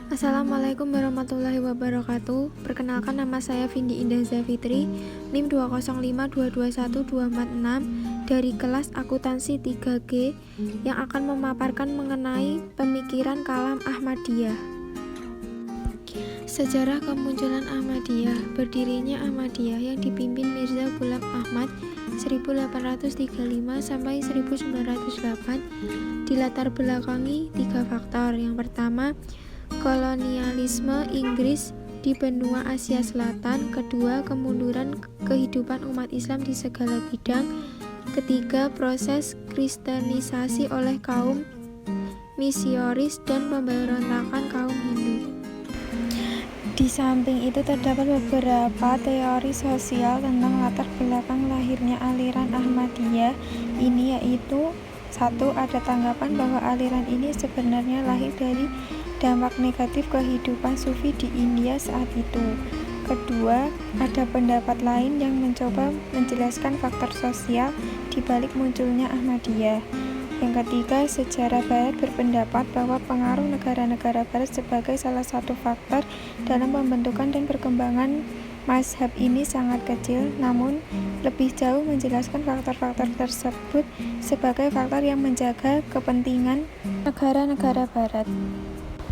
Assalamualaikum warahmatullahi wabarakatuh. Perkenalkan, nama saya Vindi Indah Zafitri, NIM 205221246 dari kelas akuntansi 3G yang akan memaparkan mengenai pemikiran kalam Ahmadiyah. Sejarah kemunculan Ahmadiyah. Berdirinya Ahmadiyah yang dipimpin Mirza Ghulam Ahmad 1835 sampai 1908 dilatar belakangi 3 faktor. Yang pertama, kolonialisme Inggris di benua Asia Selatan. Kedua, kemunduran kehidupan umat Islam di segala bidang. Ketiga, proses kristenisasi oleh kaum misioris dan pemberontakan kaum Hindu. Di samping itu terdapat beberapa teori sosial tentang latar belakang lahirnya aliran Ahmadiyah ini, yaitu 1. Ada tanggapan bahwa aliran ini sebenarnya lahir dari dampak negatif kehidupan sufi di India saat itu. Kedua, ada pendapat lain yang mencoba menjelaskan faktor sosial di balik munculnya Ahmadiyah. Yang ketiga, sejarah Barat berpendapat bahwa pengaruh negara-negara Barat sebagai salah satu faktor dalam pembentukan dan perkembangan mazhab ini sangat kecil, namun lebih jauh menjelaskan faktor-faktor tersebut sebagai faktor yang menjaga kepentingan negara-negara Barat.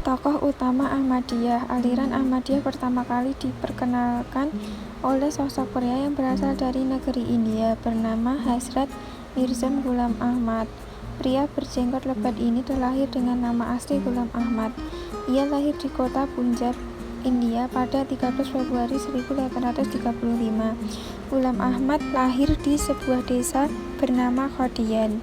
Tokoh utama Ahmadiyah. Aliran Ahmadiyah pertama kali diperkenalkan oleh sosok pria yang berasal dari negeri India bernama Hazrat Mirza Ghulam Ahmad. Pria berjenggot lebat ini terlahir dengan nama asli Ghulam Ahmad. Ia lahir di kota Punjab, India pada 13 Februari 1835. Ghulam Ahmad lahir di sebuah desa bernama Khodian.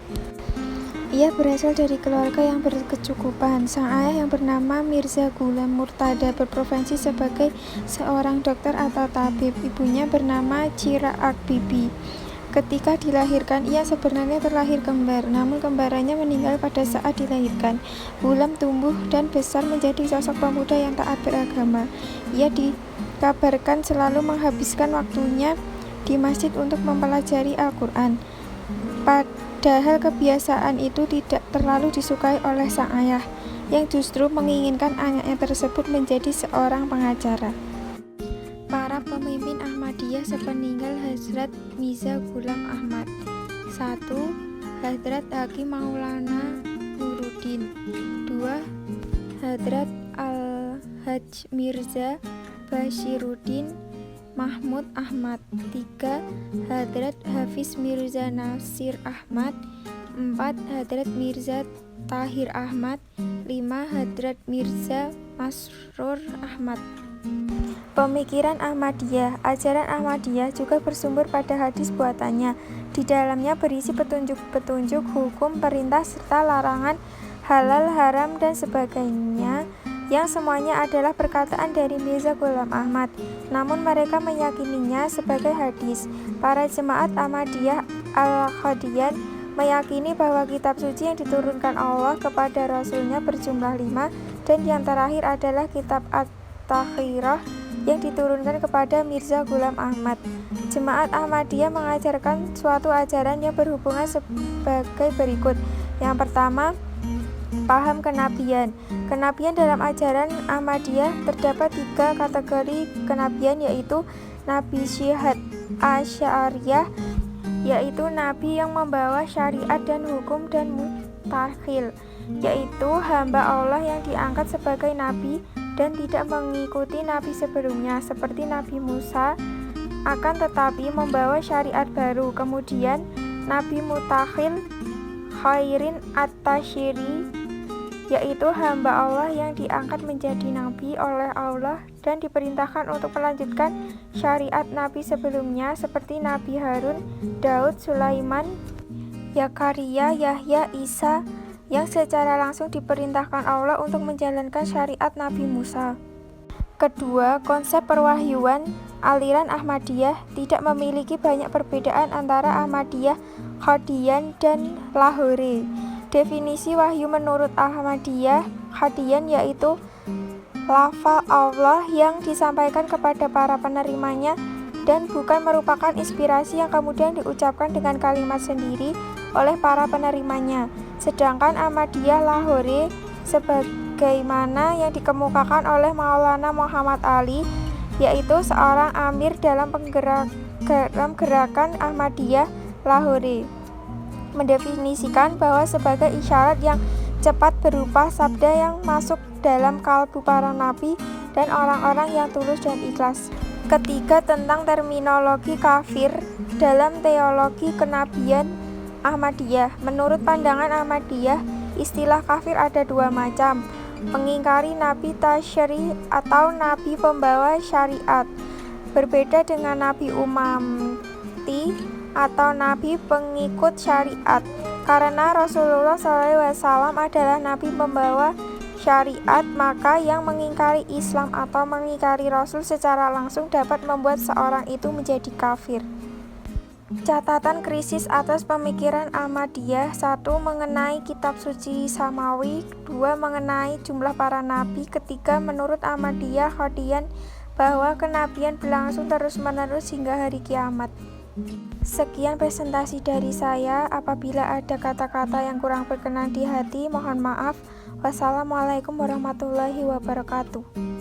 Ia berasal dari keluarga yang berkecukupan. Sang ayah yang bernama Mirza Ghulam Murtada berprofesi sebagai seorang dokter atau tabib. Ibunya bernama Chirag Bibi. Ketika dilahirkan, ia sebenarnya terlahir kembar, namun kembarannya meninggal pada saat dilahirkan. Ghulam tumbuh dan besar menjadi sosok pemuda yang taat beragama. Ia dikabarkan selalu menghabiskan waktunya di masjid untuk mempelajari Al-Quran. Padahal kebiasaan itu tidak terlalu disukai oleh sang ayah, yang justru menginginkan anaknya tersebut menjadi seorang pengacara. Para pemimpin Ahmadiyah sepeninggal Hazrat Mirza Ghulam Ahmad. 1. Hadrat Hakim Maulana Nuruddin. 2. Hadrat Al-Hajj Mirza Bashiruddin Mahmud Ahmad. 3. Hadrat Hafiz Mirza Nasir Ahmad. 4. Hadrat Mirza Tahir Ahmad. 5. Hadrat Mirza Masrur Ahmad. Pemikiran Ahmadiyah. Ajaran Ahmadiyah juga bersumber pada hadis buatannya. Di dalamnya berisi petunjuk-petunjuk hukum, perintah, serta larangan halal, haram, dan sebagainya, yang semuanya adalah perkataan dari Mirza Ghulam Ahmad. Namun mereka meyakininya sebagai hadis. Para jemaat Ahmadiyah Al-Qadian meyakini bahwa kitab suci yang diturunkan Allah kepada Rasulnya berjumlah 5, dan yang terakhir adalah kitab At-Takhirah yang diturunkan kepada Mirza Ghulam Ahmad. Jemaat Ahmadiyah mengajarkan suatu ajaran yang berhubungan sebagai berikut. Yang pertama, paham kenabian. Kenabian dalam ajaran Ahmadiyah terdapat 3 kategori kenabian, yaitu Nabi Syihad Asy'ariyah, yaitu nabi yang membawa syariat dan hukum, dan Mutakhil, yaitu hamba Allah yang diangkat sebagai nabi dan tidak mengikuti nabi sebelumnya seperti Nabi Musa, akan tetapi membawa syariat baru. Kemudian Nabi Mutakhil Khairin At-Tashiri, yaitu hamba Allah yang diangkat menjadi nabi oleh Allah dan diperintahkan untuk melanjutkan syariat nabi sebelumnya seperti Nabi Harun, Daud, Sulaiman, Zakaria, Yahya, Isa, yang secara langsung diperintahkan Allah untuk menjalankan syariat Nabi Musa. Kedua, konsep perwahyuan. Aliran Ahmadiyah tidak memiliki banyak perbedaan antara Ahmadiyah, Qadian, dan Lahore. Definisi wahyu menurut Ahmadiyah Qadian yaitu lafal Allah yang disampaikan kepada para penerimanya dan bukan merupakan inspirasi yang kemudian diucapkan dengan kalimat sendiri oleh para penerimanya. Sedangkan Ahmadiyah Lahore sebagaimana yang dikemukakan oleh Maulana Muhammad Ali, yaitu seorang amir dalam gerakan Ahmadiyah Lahore, mendefinisikan bahwa sebagai isyarat yang cepat berupa sabda yang masuk dalam kalbu para nabi dan orang-orang yang tulus dan ikhlas. Ketiga, tentang terminologi kafir dalam teologi kenabian Ahmadiyah. Menurut pandangan Ahmadiyah, istilah kafir ada dua macam: mengingkari nabi tasyri' atau nabi pembawa syariat, berbeda dengan nabi umati atau nabi pengikut syariat. Karena Rasulullah SAW adalah nabi pembawa syariat, maka yang mengingkari Islam atau mengingkari Rasul secara langsung dapat membuat seorang itu menjadi kafir. Catatan krisis atas pemikiran Ahmadiyah: 1. Mengenai kitab suci samawi. 2. Mengenai jumlah para nabi. Ketiga, menurut Ahmadiyah Qadian bahwa kenabian berlangsung terus-menerus hingga hari kiamat. Sekian presentasi dari saya. Apabila ada kata-kata yang kurang berkenan di hati, mohon maaf. Wassalamualaikum warahmatullahi wabarakatuh.